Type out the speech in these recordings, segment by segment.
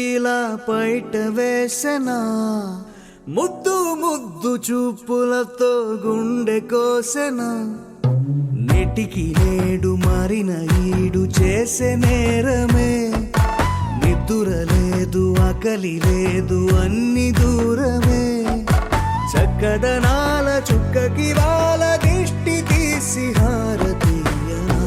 ఇలా బయట వేసెనా ముద్దు ముద్దు చూపులతో గుండె కోసెనా నెటికి నేడు మారిన ఈడు చేసే నేరమే నిద్ర లేదు ఆకలి లేదు అన్ని దూరమే చక్కదనాల చుక్కకి వాళ్ళ దిష్టి తీసి హారతీయనా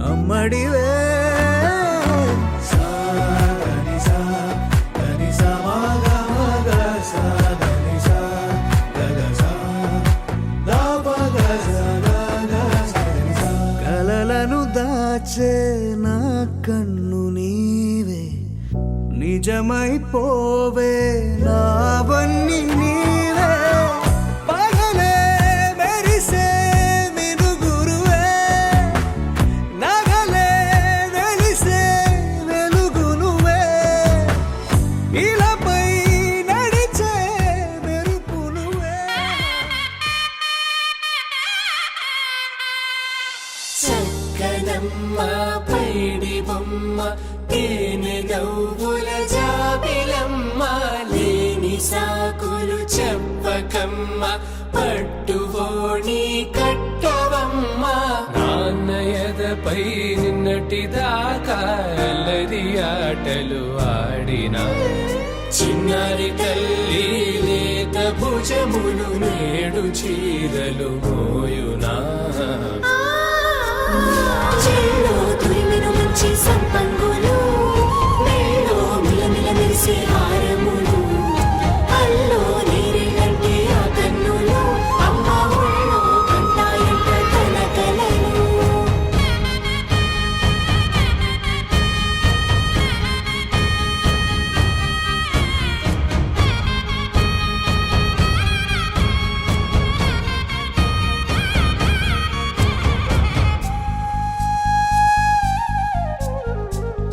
అమ్మడివే కలలను దాచే నా కన్ను నీవే నిజమైపోవే నావన్నీ నీవే పగలే మెరిసే మినుగురువే నగలే వెలిసే వెలుగు నువ్వే ఇలాపై నడిచే మెరుపు నువ్వే చక్కనమ్మ పైడి బొమ్మ తేనె నవ్వుల జాబిలమ్మ లేని సాకులు చెప్పకమ్మ పట్టువోణి కట్టవమ్మ నాన్నయదపై నిన్నటిదాకా అల్లరి ఆటలు ఆడినా చిన్నారి తల్లి లేత భుజములు నేడు చీరలు మోయునా చెల్లో తురిమిన మంచి సంపంగులు మేలో మిలమిల మెరిసే హారములు అల్లో నీరేంటే ఆ కన్నులు అమ్మ ఒళ్ళో కంటాయంట తన కలలు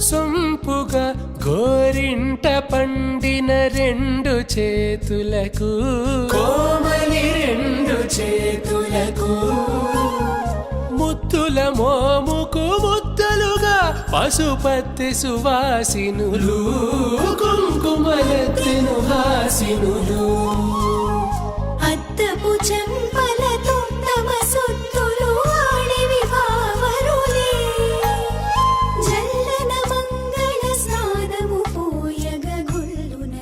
సొంపుగా గోరింట పండిన రెండు చేతులకు కోమలి రెండు చేతులకు ముత్తుల మోముకు ముద్దలుగా పశుపతి సువాసినులు కుంకుమలెత్తిను హాసినులు అద్దపు చెంపలతో తమ సొత్తులు ఆడివి భావరులే జల్లన మంగళ స్నానము పోయగ గుల్లున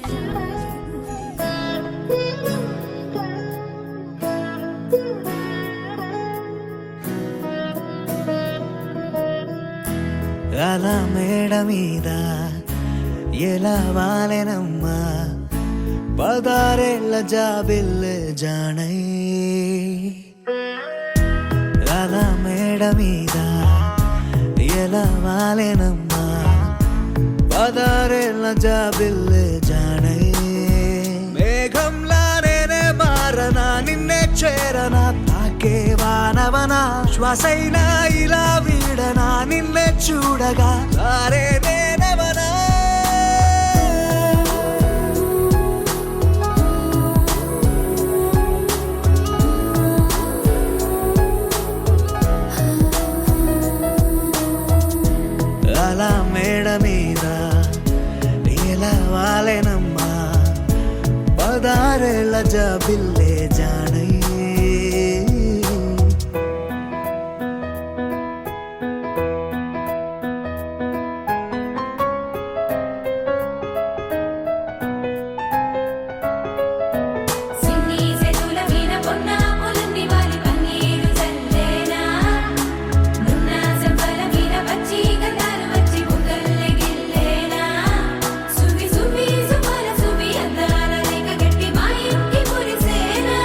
అలా మేడ మీద ఎలా వాలెనమ్మా పదారేళ్ళ జాబిల్లె జానై అలా మేడ మీద ఎలా వాలెనమ్మా పదారేళ్ళ జాబిల్లె జానై మేఘంలా నేనే మారనా నిన్నే చేరనా తాకే వానవనా శ్వాసైనా ఇలా వీడనా నిన్నే చూడగా సారే నేనవనా అలా మేడ మీద ఎలా వాలెనమ్మా పదారేళ్ళ జాబిల్లే జానై సువి సువి సుమల సువి అందాల రేఖ గట్టి మా ఇంటి మురిసేనా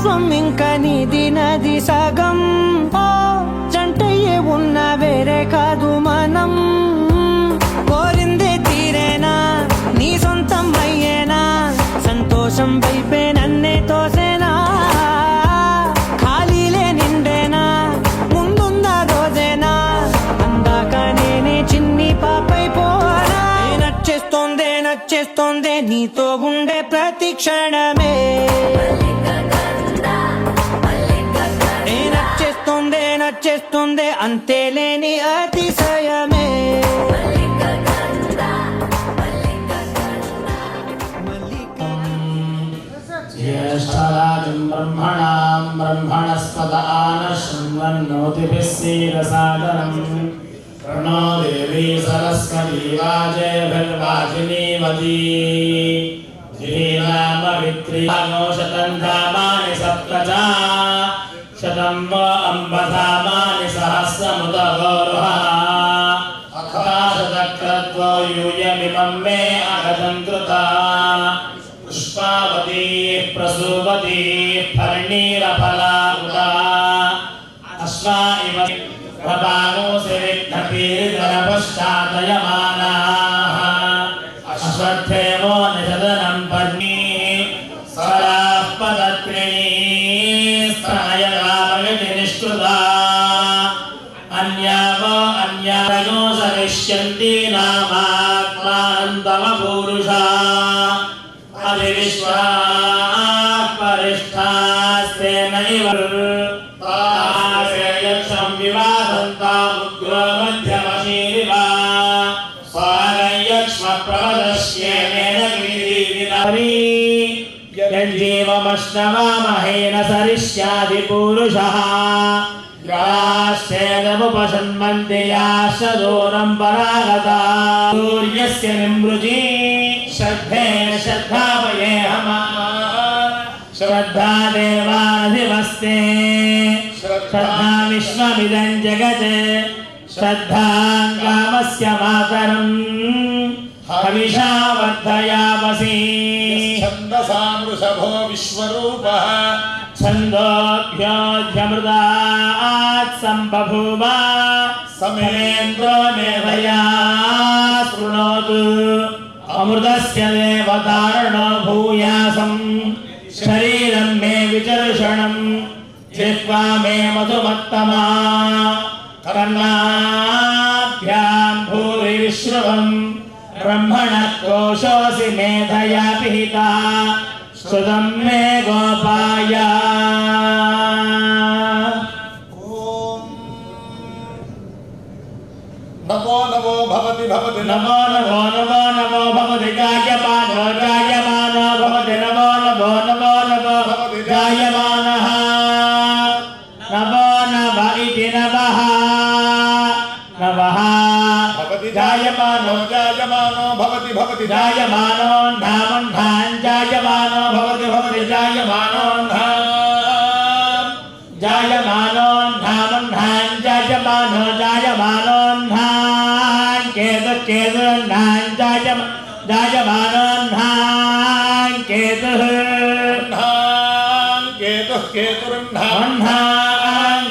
సర్వస్వం ఇంక నీది నది సగం ఓ జంటయ్యే ఉన్న వేరే కాదు మనం కోరిందే తీరేనా నీ సొంతం అయ్యేనా సంతోషం వైపే నన్నే తోసేనా ఖాళీలే నిండేనా ముందుందా రోజేనా అందాక నేనే చిన్ని పాపైపోనా నచ్చేస్తోందే నీతో ఉండే ప్రతి క్షణమే నచ్చేస్తోందే అంతేలేని అతిశయమే ज्येष्ठराजं ब्रह्मणां ब्रह्मणस्पद आनशृण्वन्नोतिभिः सीदसादरम् प्रणो देवी सरस्वती वाजेभिर्वाजिनीवती धीनामवित्रियानो शतं धामानि सप्त च शतं वो अम्बधामानि सहस्रमुदगौरुहः अथाशतक्रत्वो यूयमिमं मे अगतं कृता पुष्पावती प्रसूवती फर्णीरफला उदा अश्वा इव प्रभागोऽसि विघ्नतीर्जनपश्चादयमानाः अश्वत्थेमो निषदनं पर्णी सराः पदत्रिणी स्तनयगामयति निष्कृता अन्यावो अन्यायो सविष्यन्ति नामात्मानन्तमपूरुषा अधिविश्वाः परिष्ठास्तेन इव तासेयक्षं विवादन्तामुग्रो मध्यमशीरिव स्वागयक्ष्मप्रवदश्येनेन गिरिविनरी यज्जीवमश्नवामहेन सरिष्यादिपूरुषः याश्चेदमुपसन्मन्ति याश्च दूरं परागता सूर्यस्य निमृजी श्रद्धे श्रद्धावये हमा श्रद्धा देवाधिवस्ते श्रद्धा विश्वमिदं जगत् श्रद्धां कामस्य मातरम् हविषा वर्धयामसि छन्दसां वृषभो विश्वरूपः छन्दोभ्योऽध्यमृतात् सम्बभूव समेन्द्रो मेधया शृणोतु अमृतस्य देवतारणो भूयासम् शरीरं मे विचर्षणम् जिह्वा मे मधुमत्तमा कर्णाभ्यां भूरि विश्रुवम् ब्रह्मणः कोशोऽसि मेधया पिहिता श्रुतं मे गोपाय नमो नमो भवति भवति नमो नमो नमो नमो भवति जायमानो भवति नमो नमो नमो नमो भवति जायमानः नमो नम इति नमः नमः भवति जायमानो भवति भवति जायमानो धामन्धान् जायमानो भवति जायमानो जायमानो धामन्धान् जायमानो केतुर्नान् जायमानोन्नान् केतुः केतुर्नान्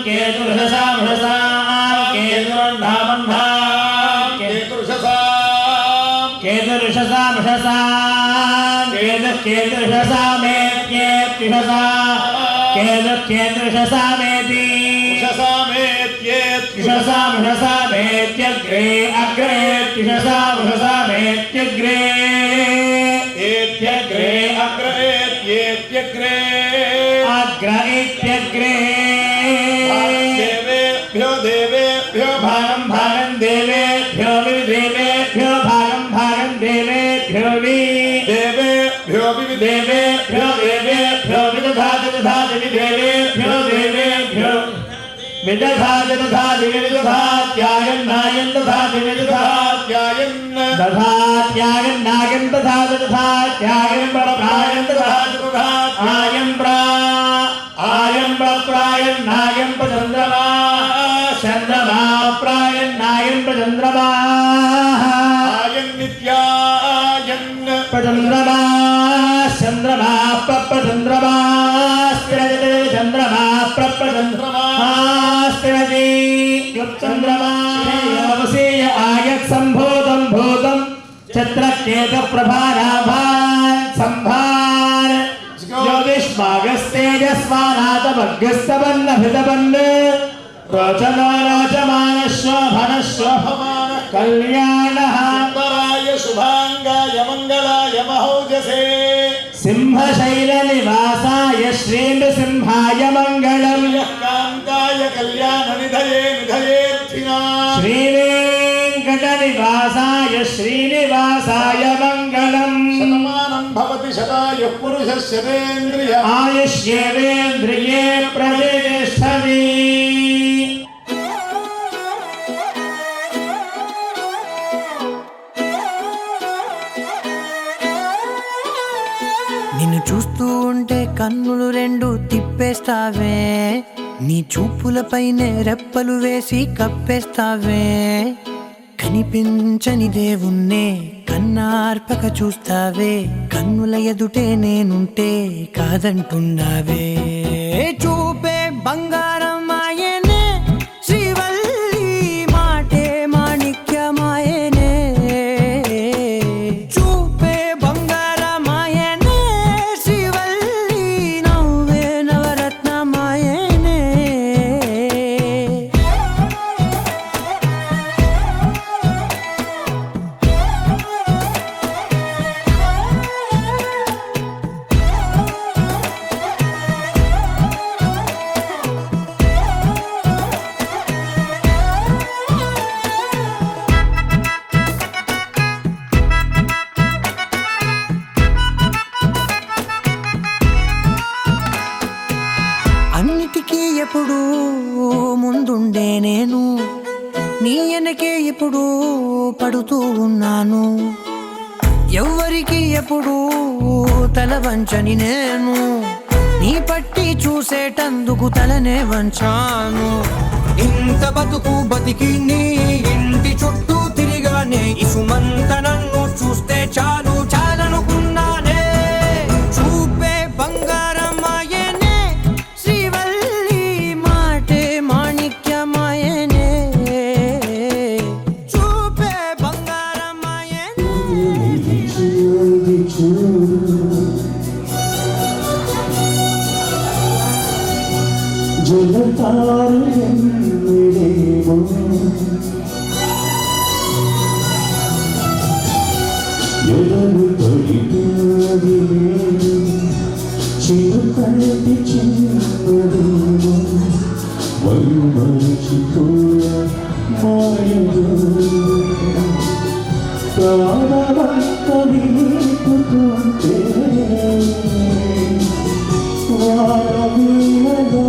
केतुर्षसां केतुर्षसामेत्यग्रे अग्रे तिषसामेत्यग्रे एत्यग्रे अग्रेत्यग्रे अग्र इत्यग्रे देवेभ्यो भागं देवेभ्यो विदेवेभ्यो भागं देवेभ्यो देवेभ्यो विदधाति विदेवेभ्यो विदधाति विदधात्यायन् दधाति विदधात्यायन् दधात्यायन् दधात्यायन् प्रप्रायन् दधाति आयं प्रप्रायन् प्रचन्द्रमा चन्द्रमा प्रायन् प्रचन्द्रमा आयन्नित्यायन् प्रचन्द्रमा चन्द्रमा प्रचन्द्रमा स्थिरजते चंद्रमा श्रेयवशीय आयत संभूतं भूतं छत्रकेतु प्रभाराभान् संभार ज्योतिष्मागस्तेजस्मानातमग्रस्तवन्नभितवन् रोचनो रोचमानश्वभनश्वभमान कल्याणः सुंदराय शुभांगाय मंगलाय महौजसे सिंहशैलनिवासाय श्रीनृसिंहाय मङ्गलम् कांताय कल्याण निधये निधयेऽर्थिना श्रीवेङ्कटनिवासाय श्रीनिवासाय मङ्गलम् शतमानं भवति शतायुः पुरुषः शतेन्द्रिय आयुष्येवेन्द्रिये प्रतिष्ठति నిన్ను చూస్తూ ఉంటే కన్నులు రెండు తిప్పేస్తావే, నీ చూపులపైనే రెప్పలు వేసి కప్పేస్తావే. కనిపించని దేవుణ్ణే కన్నార్పక చూస్తావే, కన్నుల ఎదుటే నేనుంటే కాదంటున్నావే. చూపే బంగారం ఆయనే శ్రీవల్లి మాటే మాణిక్యమాయనే. చూపే బంగారమాయనే శ్రీవల్లి నవ్వే నవరత్నమాయనే. అన్నిటికీ ఎప్పుడు ముందుండే నేను, నీ వెనకే ఎప్పుడు పడుతూ ఉన్నాను. ఎవ్వరికి ఎప్పుడు తల వంచని నేను, నీ పట్టి చూసేటందుకు తలనే వంచాను. ఇంత బతుకు బతికి నీ ఇంటి చుట్టూ తిరిగానే, ఇసుమంత నన్ను చూస్తే చాలు చాలనుకున్నానే. చూపే బంగారమాయనే శ్రీవల్లి మాటే మాణిక్యమాయనే. చూపే బంగారమాయనే. ఎదరు తొలిపోది చిరుకటి చిన్నదేమో మరిచిపోయ మాయలు ప్రాణమంత వినిపుతుంటే వారవీయగా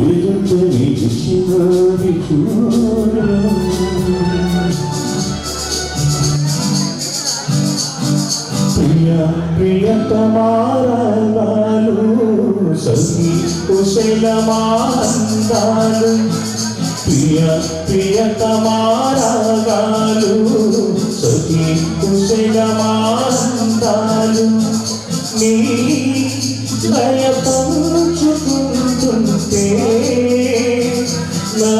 ఎదుట నిలిచినది చూడ. ప్రియతమారాలు సఖి కుశలమాందాలు, ప్రియతమారాలు సఖి కుశలమాందాలు. నీ లయ పంచుకుంటుంటే నా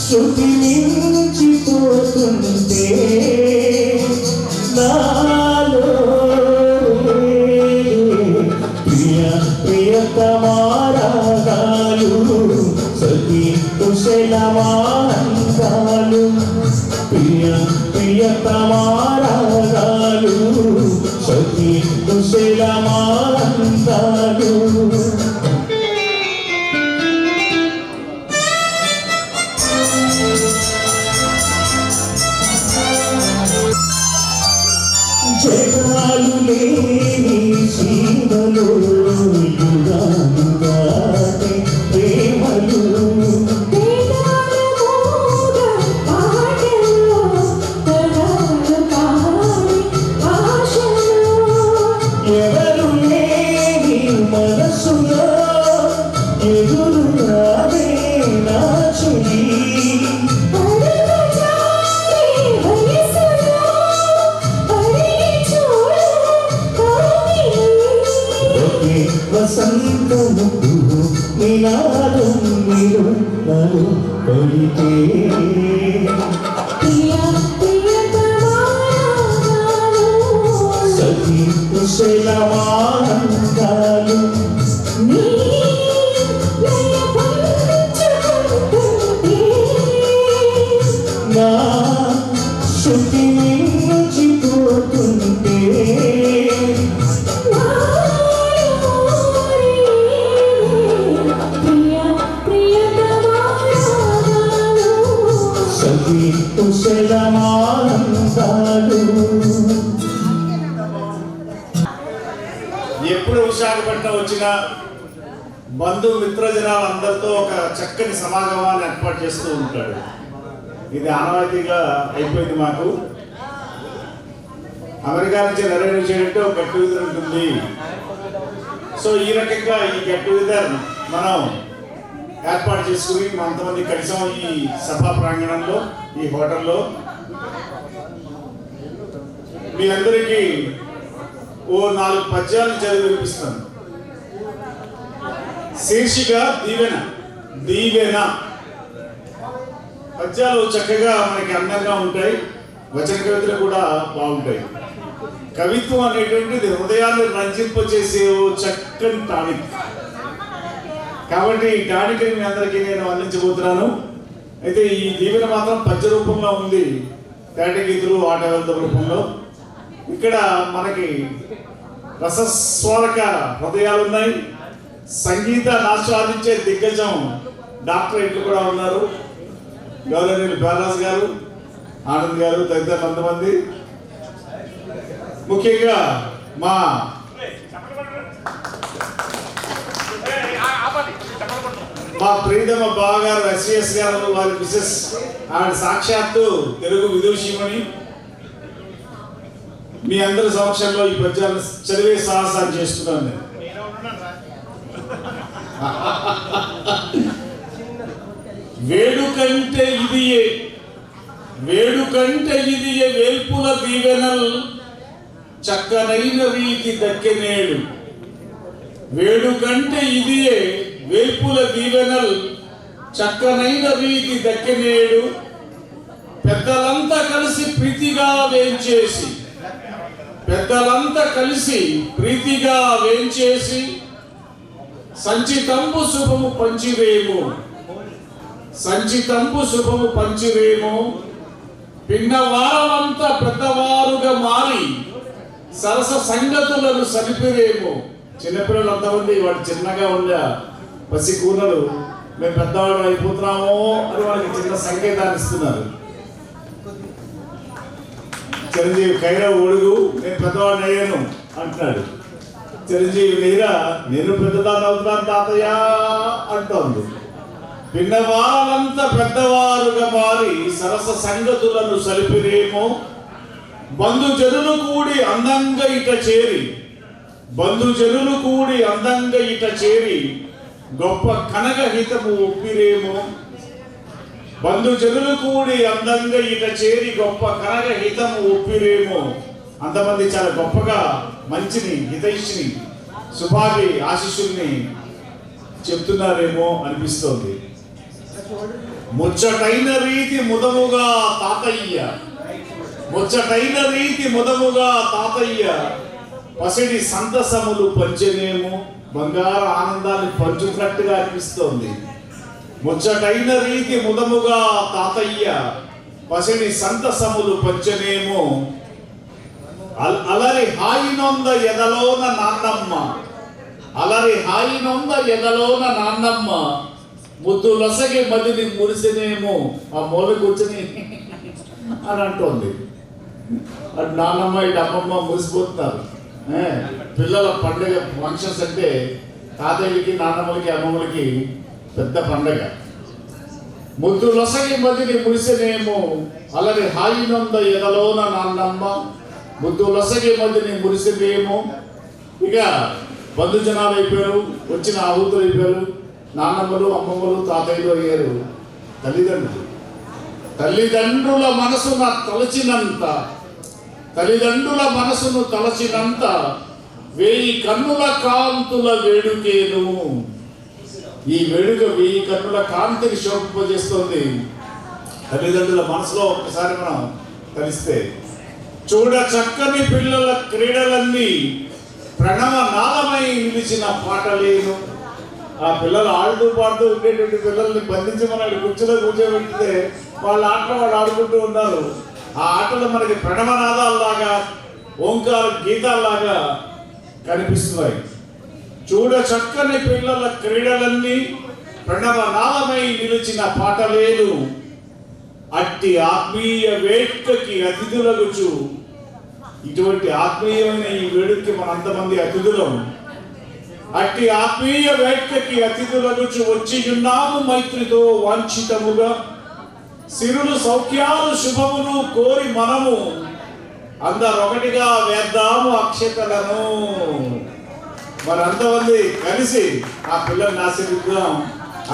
శృతి మించిపోతుంటే నాలో ప్రియతమారాగాలు సఖి కుశలమాందాలు. ప్రియతమారాగాలు సఖి కుశలమాందాలు. జగాలు లేని సీమలు యుగాలుగానే ప్రేమలు. ఎవరు లేని మనసులో ఎదురు రావే నా చెలి. వసంతము నినాదం బలితే సఖీ కుశలమానందాలు నా శృతి మించిపోతుంటే సఖీ కుశలమానందాలు ఎప్పుడు విశాఖపట్నం వచ్చినా బంధు మిత్రజనాలందరితో ఒక చక్కని సమాగమాన్ని ఏర్పాటు చేస్తూ ఉంటాడు. ఇది ఆనవాయితీగా అయిపోయింది మాకు. అమెరికా నుంచి నెరవేరు చేయడంటే ఒక గెట్ టుగెదర్ ఉంటుంది. సో ఈ రకంగా ఈ గెట్ టుగెదర్ మనం ఏర్పాటు చేసుకుని కొంతమంది కలిసాం ఈ సభా ప్రాంగణంలో, ఈ హోటల్లో. మీ అందరికీ ఓ 4 పద్యాలు చదివి వినిపిస్తాను. శీర్షిక దీవెన. దీవెన పద్యాలు చక్కగా మనకి అందంగా ఉంటాయి, వచన కవితలు కూడా బాగుంటాయి. కవిత్వం అనేటువంటిది హృదయాన్ని రంజింపచేసే ఓ చక్కని టానిక్. కాబట్టి ఈ టానిక్ మీ అందరికీ నేను అందించబోతున్నాను. అయితే ఈ దీవెన మాత్రం పద్య రూపంలో ఉంది, తేటగీతులు ఆటవేళ రూపంలో. ఇక్కడ మనకి రసస్వాలక హృదయాలు ఉన్నాయి, సంగీతాన్ని ఆస్వాదించే దిగ్గజం డాక్టరేట్లు కూడా ఉన్నారు. గౌరవనీయులు బాలరాజు గారు, ఆనంద్ గారు, తదితర కొంతమంది. ముఖ్యంగా మా ప్రియతమ బావగారు ఎస్విఎస్ గారు, వారి మిసెస్, ఆవిడ సాక్షాత్తు తెలుగు విదూషిమని. మీ అందరి సమక్షంలో ఈ పద్యాలను చదివే సాహసాన్ని చేస్తున్నాను నేను. వేడుకంటే ఇదియే, వేడుకంటే ఇదియే వేల్పుల దీవెనల్ చక్కనైన రీతి దక్కెనేడు. వేడుకంటే ఇదియే వేల్పుల దీవెనల్ చక్కనైన రీతి దక్కెనేడు. పెద్దలంతా కలిసి ప్రీతిగా వేంచేసి, పెద్దలంతా కలిసి ప్రీతిగా వేంచేసి సంచితంబు శుభము పంచివేము, సంచితంబు శుభము పంచివేము. పిన్నవారమంతా పెద్దవారుగా మారి సరస సంగతులను సలిపిరేము. చిన్నపిల్లలు అంతమంది వాడు చిన్నగా ఉండే పసి కూనలు మేము పెద్దవాళ్ళు అయిపోతున్నామో అని వాళ్ళకి చిన్న సంకేతాన్ని ఇస్తున్నారు. చిరంజీవి కైరా ఒడుగు నేను పెద్దవాడిని అయ్యాను అంటున్నాడు. చిరంజీవి నీరా నేను పెద్దదాన్ని అవుతున్నాను తాతయ్య అంటోంది. పిన్నవారంతా పెద్దవారుగా మారి సరస సంగతులను సలిపిరేమో. బంధుజనులు కూడి అందంగా ఇట చేరి, బంధుజనులు కూడి అందంగా ఇట చేరి గొప్ప కనకహితము ఒప్పిరేమో. బంధుజనులు కూడి అందంగా ఇట చేరి గొప్ప కనకహితము ఒప్పిరేమో. అంతమంది చాలా గొప్పగా మంచిని, హితైషిని, శుభావి ఆశీస్సుల్ని చెప్తున్నారేమో అనిపిస్తోంది. ముచ్చటైన రీతి ముదముగా తాతయ్య, ముచ్చటైన రీతి ముదముగా తాతయ్య పసిడి సంతసములు పంచనేమో. బంగారు ఆనందాన్ని పంచుతున్నట్టుగా అనిపిస్తోంది. ముచ్చటైన రీతి ముదముగా తాతయ్య పసిడి సంతసములు పంచనేమో. అలరి హాయినొంద ఎదలోన నాన్నమ్మ, అలరి హాయినొంద ఎదలోన నాన్నమ్మ ముద్దు లొసగి మదిని మురిసినేమో. ఆ మూల కూర్చుని అని అంటోంది. అటు నాన్నమ్మ ఇటు అమ్మమ్మ మురిసిపోతున్నారు. పిల్లల పండుగ ఫంక్షన్స్ అంటే తాతయ్యలకి, నాన్నమ్మలకి, అమ్మమ్మలకి పెద్ద పండగ. ముద్దు లొసగి మదిని మురిసినేమో. అలరి హాయినొంద ఎదలోన నాన్నమ్మ ముద్దు లొసగి మదిని మురిసినేమో. ఇక బంధుజనాలు అయిపోయారు, వచ్చిన ఆహుతులు అయిపోయారు. నాన్నమ్మలు, అమ్మమ్మలు, తాతయ్యలు అయ్యారు. తల్లిదండ్రులు, తల్లిదండ్రుల మనసును తలచినంత, తల్లిదండ్రుల మనసును తలచినంత 1000 కన్నుల కాంతుల వేడుకేను. ఈ వేడుక వెయ్యి కన్నుల కాంతిని శోభింపజేస్తుంది. తల్లిదండ్రుల మనసులో ఒక్కసారి మనం కలిస్తే చూడ చక్కని పిల్లల క్రీడలన్నీ ప్రణవ నాదమై నిలిచిన పాటలేను. ఆ పిల్లలు ఆడుతూ పాడుతూ ఉండేటువంటి పిల్లల్ని బంధించి మనల్ని కుర్చీలో కూర్చోబెట్టితే వాళ్ళ ఆటలు వాళ్ళు ఆడుకుంటూ ఉన్నారు. ఆ ఆటలు మనకి ప్రణవనాదాల్లాగా ఓంకార గీతాల్లాగా కనిపిస్తున్నాయి. చూడ చక్కని పిల్లల క్రీడలన్నీ ప్రణవనాదమై నిలిచిన పాటలేను. అట్టి ఆత్మీయ వేడుకకి అతిథులగుచు, ఇటువంటి ఆత్మీయమైన ఈ వేడుకకి మనంతమంది అతిథులం. అట్టి ఆత్మీయ వేడుకకి అతిథులగుచు వచ్చి ఉన్నాము మైత్రితో వాంఛితముగా. సిరులు సౌఖ్యాలు శుభములు కోరి మనము అందరొకటిగా వేద్దాము అక్షతలను. మరంతమంది కలిసి ఆ పిల్లల్ని ఆశీర్వదిద్దాం,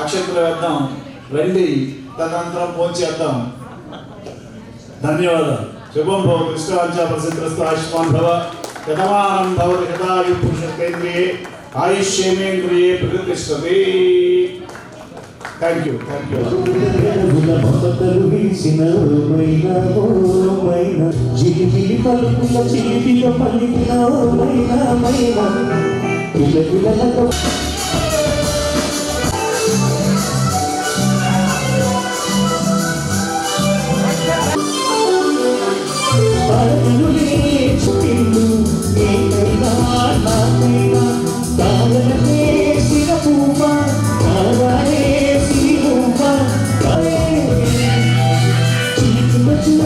అక్షతలు వేద్దాం. రండి, తదనంతరం పోంచేద్దాం. ధన్యవాదాలు. శుభం భవ. కృష్ణాంచ ప్రసిద్ధస్తు ఆయుష్మాన్ భవ. యతమానం భవతి యథాయు పురుషేంద్రియే ఆయుష్యేంద్రియే ప్రతిష్టతే. Thank you. మమతలు వీసిన మైనా మైనా జిలిబిలి పలుకుల చిలిపిల పలికిన మైనా మైనా పిల్లలకు చుట్టిండు ఏమైనా నాకైనా కాలనే సిరపూప కాలనే సిరూప చిన్న చిన్న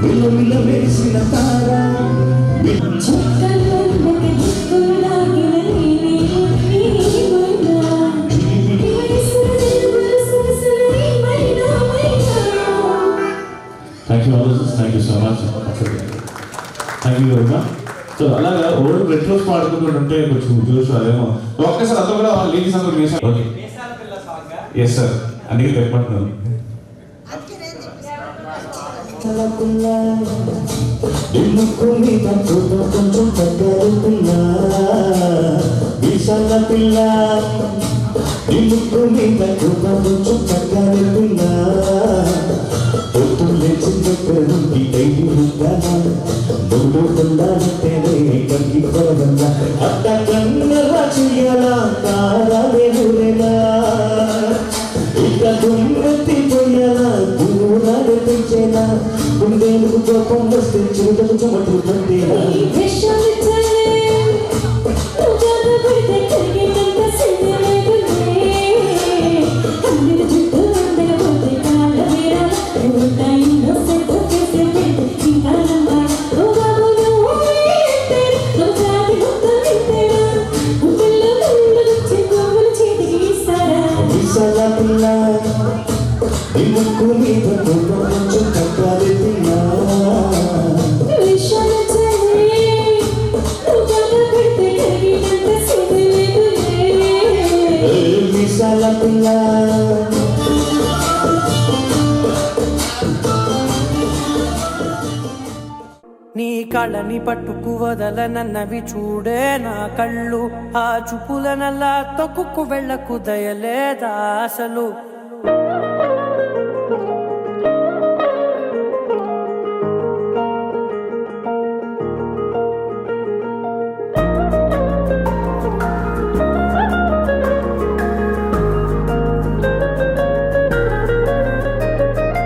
విలువిల వేసిన తార thank you so much. Thank you very much. So అలాగా ఓల్డ్ రెట్రోస్ పాడుకుంటుంటే కొంచెం చూసు అదేమో ఒక్కసారి అంతా కూడా లేడీస్ అందరూ చేశారు. ఓకే ఎస్ సార్, అందుకే చెప్పమంటున్నాను. కొంచెం తగ్గరు పిల్ల విశాల పిల్ల ఇల్లుకు మీద కొంచెం తగ్గరు పిల్ల పొద్దున్న లేచి దగ్గర నుండి డైలీ ఉండాలా మూడు ఉండాలంటే కంకి కొరగల అట్ట కన్నెలా చెయ్యాలా తారాలేలా ఇక దుమ్మెత్తి పోయాలా దూరాలు పెంచేలా ఉండేందుకు కోపం వస్తే చూడకు చెమటలు పట్టేలా విశాల పిల్ల ఇల్లుకు మీద కొంచెం తగ్గాలి పిల్ల విశాల పిల్ల నీ కళ్ళని పట్టుకు వదలనన్నవి చూడే నా కళ్ళు. ఆ చూపులనల్లా తొక్కుకు వెళ్ళకు దయలేదా అసలు.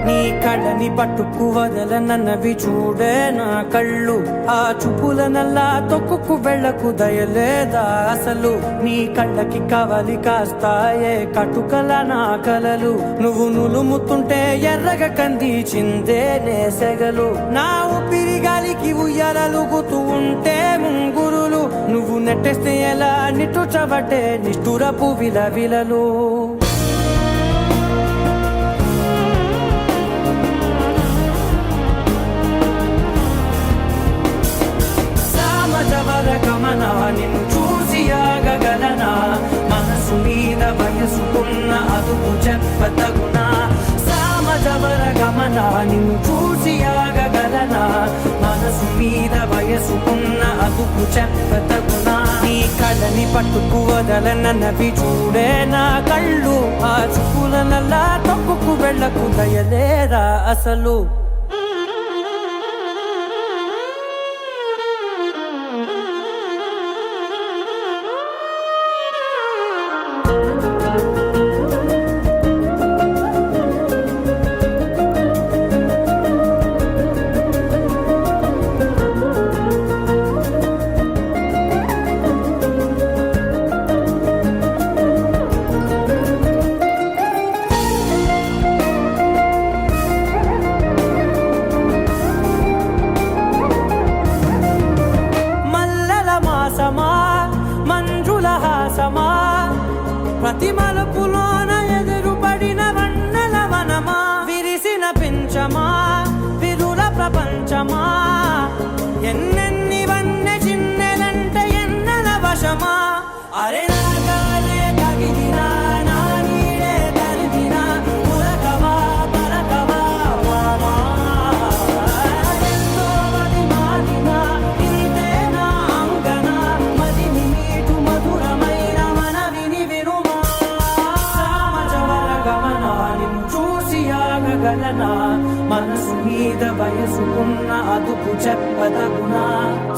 నీ కళ్ళ కళ్ళని పట్టుకు వదలనన్నవి చూడే నా కళ్ళు ఆ చూపులనల్లా తొక్కుకు వెళ్ళకు దయలేదా అసలు నీ కళ్ళకి కవలి కాస్తాయే కటుకల నా కలలు నువ్వు నులుముతుంటే ఎర్రగ కందిచిందే నేసెగలు నా ఊపిరి గాలికి ఉయ్యాలలుగుతూ ఉంటే ముంగురులు నువ్వు నెట్టేస్తే ఎలా నిట్టుచబట్టే నిష్ఠురపు విలవిలలు సామజవర గమన నిన్ను చూసి ఆగగలనా మనసు మీద వయసుకున్న అదుపు చెప్పతగునా సామజవర గమన నిన్ను చూసి ఆగగలనా మనసు మీద వయసుకున్న అదుపు చెప్పతగునా నీ కళ్ళని పట్టుకు వదలనన్నవి చూడే నా కళ్ళు ఆ చూపులనల్లా తొక్కుకు వెళ్ళకు దయలేరా అసలు మంజుల హాసమా ప్రతి మలుపులోన ఎదురుపడిన వన్నెల వనమా విరిసిన పించమా విరుల ప్రపంచమా ఎన్నెన్ని వన్నె చిన్నెలంటే ఎన్నెల వశమా అరే నాగాలే తగిలినా నా నీడే తరిగినా పులకవా పలకవా వామా ఎంతో మది మాదినా ఇంతే నా అంగన మదిని మీటు మధురమైన మనవిని వినుమా సామజవర గమన నిన్ను చూసి ఆగగలనా మనసు మీద వయసుకున్న అదుపు చెప్పదగునా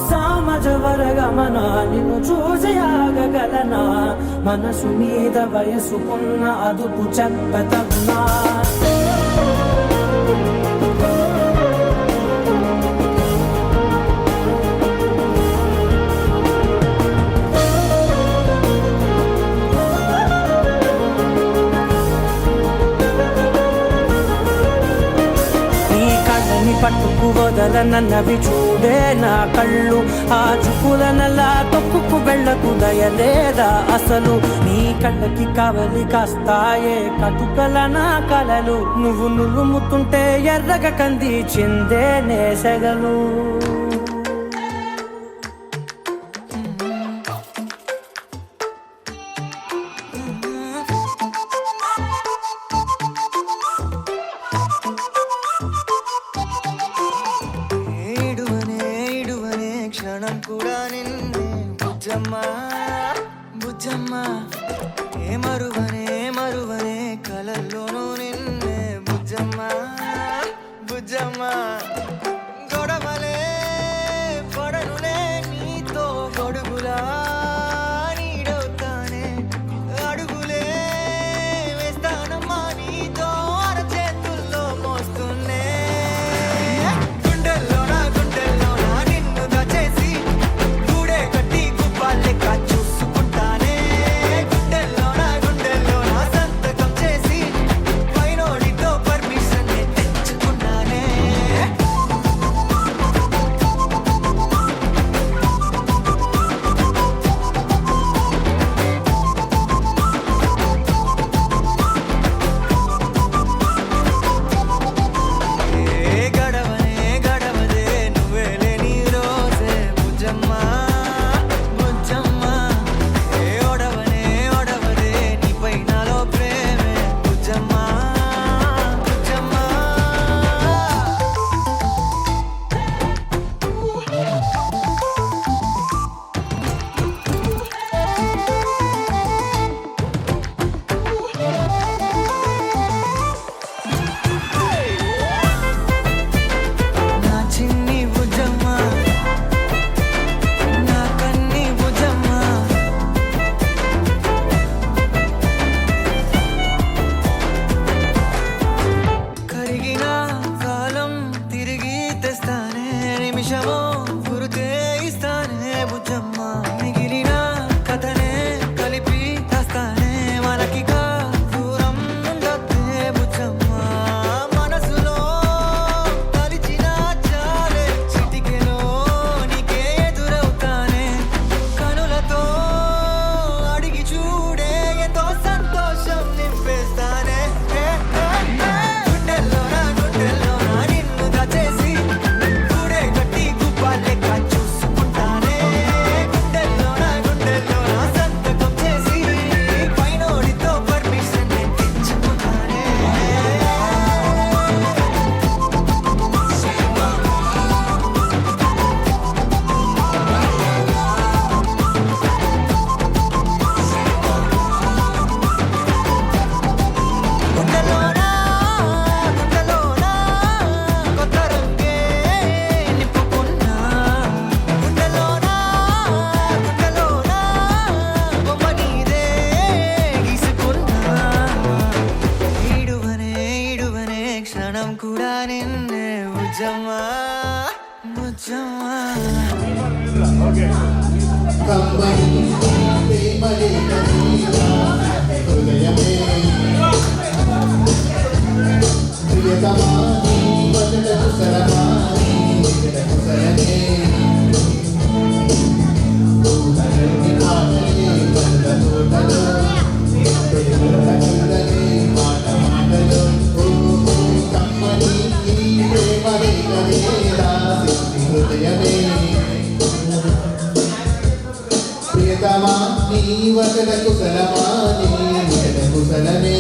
సామజవర గమన నిన్ను చూసి ఆగగలనా మనసు మీద వయసుకున్న అదుపు చెప్పదగునా పట్టుకు వదలనన్నవి చూడే నా కళ్ళు ఆ చూపులనల్లా తొక్కుకు వెళ్ళకు దయలేదా అసలు నీ కళ్ళకి కవలి కాస్తాయే కటుకల నా కలలు నువ్వు నులుముతుంటే ఎర్రగ కందిచిందే నేసెగలు క్షణం కూడా నిన్నే బుజ్జమ్మా బుజ్జమ్మా ఏ మరువనే కలల్లోనూ నిన్నే బుజ్జమ్మా బుజ్జమ్మా గొడవలే పడనులే నీతో గొడుగులా నీడవుతానే అడుగులే వేస్తానమ్మా నీతో అరచేతుల్లో మోస్తున్నే చూసుకుంటానే గుండెల్లోన బుజ్జమ్మా బుజ్జమ్మా ఓకే కమ్మని ప్రేమలే కదీరా హృదయమే ప్రియతమా నీ వదన కుశలమా నీ వదన కుశలమే ఊహలన్నీ ఆటలే కళ్ళ తోటలో ప్రేమల కళ్ళలే మాట మాటలో కమ్మని ప్రేమలే కదీరా హృదయమే ప్రియతమా నీ వదన కుశలమా నీ వదన కుశలమే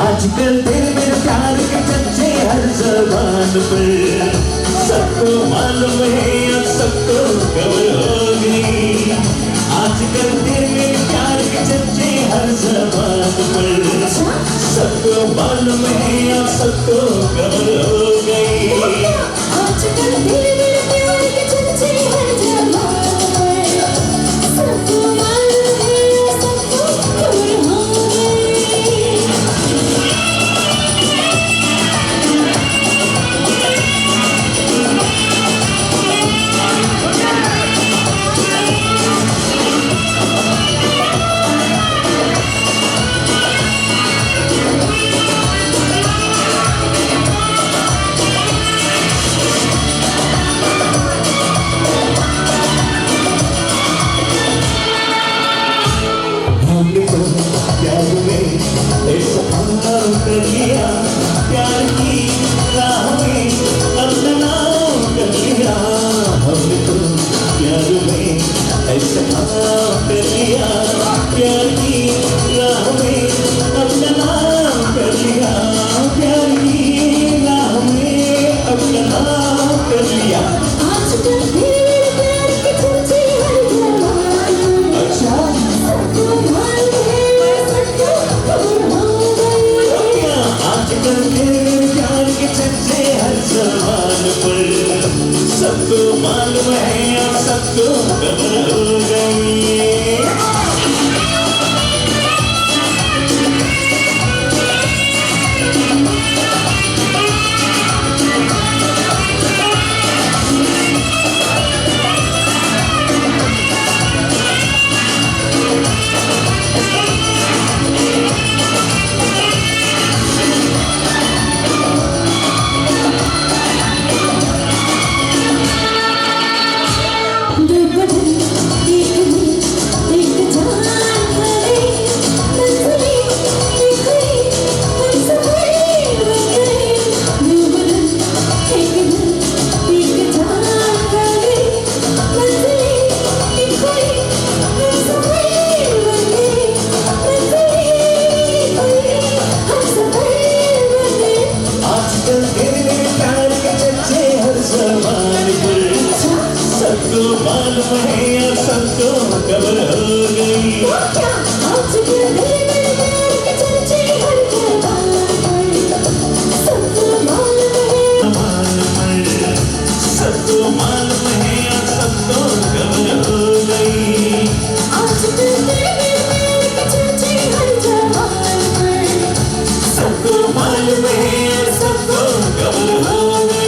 आजकल दिल में प्यार के चर्चे हर ज़बान पर, सबको मालूम है अब सबको खबर हो गई। आजकल दिल में प्यार के चर्चे हर ज़बान पर, सबको मालूम है अब सबको खबर हो गई। आजकल दिल में प्यार के चर्चे हर ज़बान पर, सबको मालूम है सबको खबर हो गई। हमने तो प्यार में ऐसा काम कर लिया, प्यार की राह में अपना नाम कर लिया। हमने तो प्यार में ऐसा काम कर लिया, प्यार की राह में अपना नाम कर लिया। प्यार की राह में अपना नाम कर लिया। आजकल दिल में प्यार के चर्चे हर ज़बान पर, अच्छा सबको मालूम है सबको खबर हो गई। आजकल प्यार के चर्चे हर ज़बान पर, सबको मालूम है अब सबको खबर हो गई। दो बदन एक दिल एक जान हरे, मंजिलें एक हुई हम सफर बन गए। दो बदन एक दिल एक जान हरे, मंजिलें एक हुई हम सफर बन गए। मंजिलें एक हुई हम सफर बन गए। आजकल प्यार के चर्चे हर ज़बान पर, सबको मालूम है अब सबको खबर हो गई। क्या आजकल दिल में प्यार के चर्चे हर ज़बान पर, सबको मालूम है सबको मालूम है अब सबको खबर हो गई। आजकल दिल में प्यार के चर्चे हर ज़बान पर, सबको मालूम है अब सबको खबर हो गई।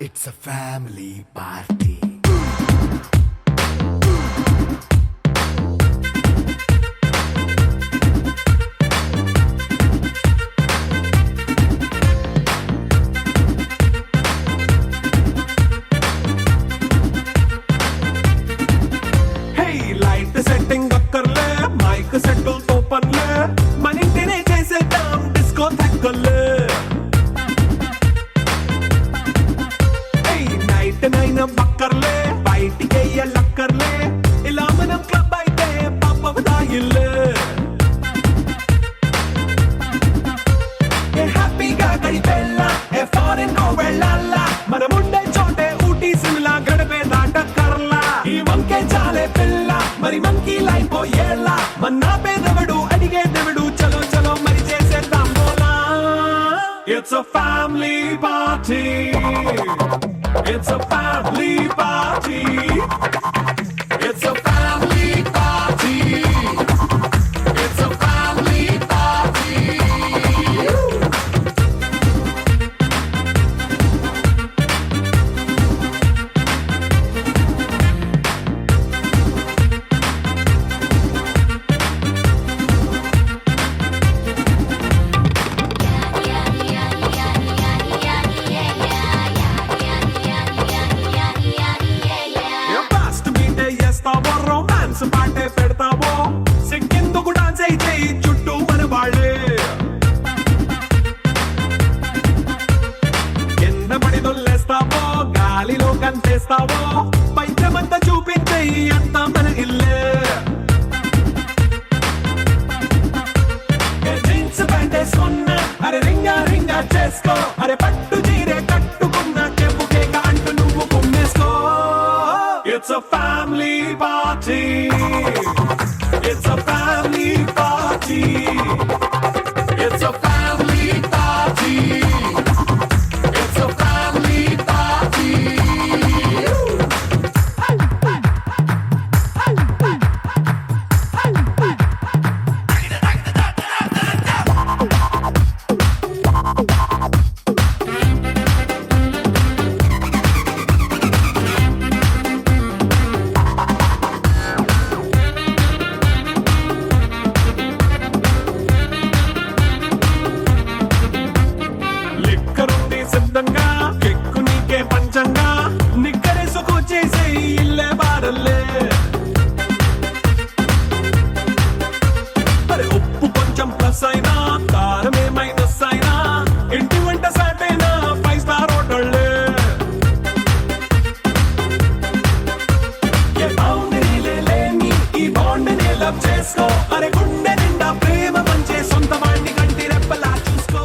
It's a family party. Light setting అక్కర్లే, మైక్ సెట్టులు తో పనిలే, మన ఇంటినే చేసేద్దాం డిస్కో థెక్కలే. నైట్ నైన్ బక్కర్లే, బయటికి ఎల్లక్కర్లే, ఇలా మనం క్లబ్ అయితే పాపదాయిల్లే. హ్యాపీగా గడిపెల్లా, ఏ ఫారెన్ నో వెళ్ళాలా, మనం ఉండే చోటే ఊటీ సిమ్లా గడిపే దాటక్కర్లా. ఈ వంకే చాలే పిల్ల, మరి మంకీ లైపోయేలా, మన్నా పేదవడు అడిగేదెవడు, చలో చలో మరి చేసేద్దాం బోలా. It's a family party. It's a family party. It's a family party. It's a family party. yeah. కొంచెం ప్లస్ అయినా కారమే మైనస్ అయినా ఇంటి వంట సాటైనా 5 స్టార్ హోటళ్ళే ఏ బౌండరీలే లేని ఈ బాండ్ని లవ్ చేసుకో అరే గుండె నిండా ప్రేమ పంచే సొంత వాణ్ణి కంటి రెప్పలా చూసుకో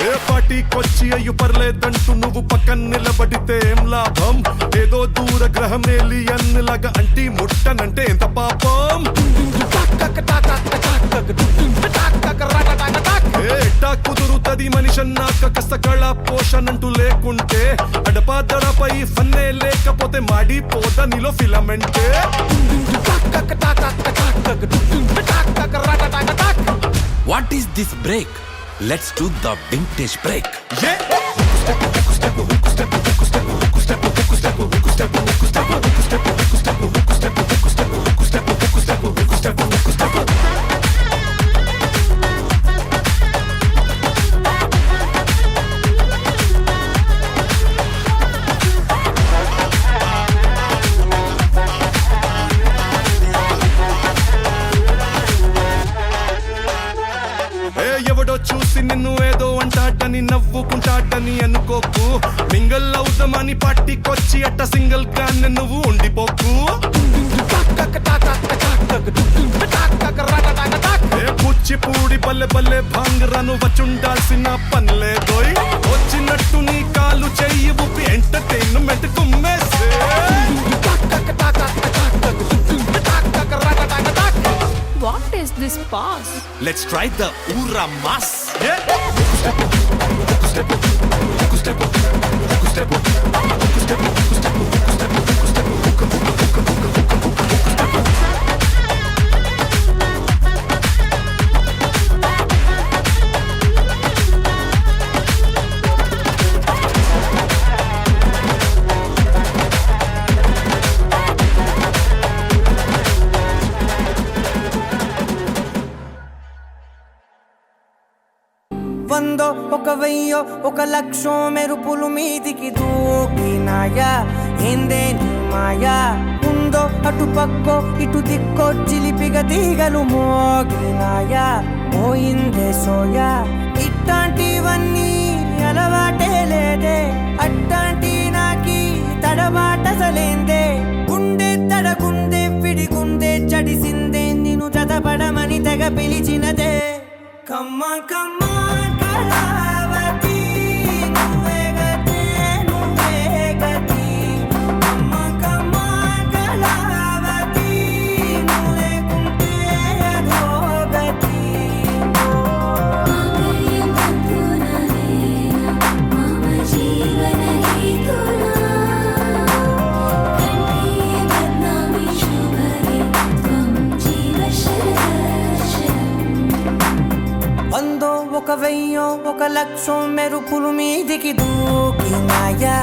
ఏ పార్టీకొచ్చి అయ్యు పర్లేదంటూ నువ్వు పక్కన నిలబడితే ఏం లాభం ఏదో దూర గ్రహం ఏలియన్ లాగా అంటి ముట్టనంటే ఎంత పాపం ఎట్టా కుదురుతది మనిషన్నాక కష్ట కళ పోషణంటూ లేకుంటే అడపాదడపై ఫన్నే లేకపోతే మాడిపోదా నీలో ఫిలమెంటే What is this break? Let's do the vintage break. ఎవడో చూసి నిన్ను ఏదో అంటాడని నవ్వుకుంటాడని అనుకోకు మింగల్ అవుదామని పార్టీకొచ్చి అట్ట సింగిల్ గా నువ్వు ఉండిపోకు కూచిపూడి బల్లె బల్లె భాంగరాను వచ్చుండాల్సిన పనిలేదోయ్ వచ్చినట్టు నీ కాలు చెయ్యి ఊపి entertainment కుమ్మేసే What is this pass? Let's try the Ura Mas. వందో ఒక వెయ్యో ఒక లక్షో మెరుపులు మీదికి దూకినాయా ఏందే నీ మాయా ఉందో అటు పక్కో ఇటు దిక్కో చిలిపిగా తీగలు మోగినాయా పోయిందే సోయా ఇట్లాంటివన్నీ అలవాటే లేదే అట్లాంటి నాకి తడబాటసలేందే గుండె తడగుందే విడిగుందే చడిసిందే నిన్ను చదపడమని తెగ పిలిచినదే కమ్మ కమ్మ కళావతి నువ్వే గతే నువ్వే గతి కమ్మ కమ్మ కళావతి నువ్వు లేకుంటే అధోగతి వందో ఒక వెయ్యో ఒక లక్షో మెరుపులు మీదికి దూకినాయా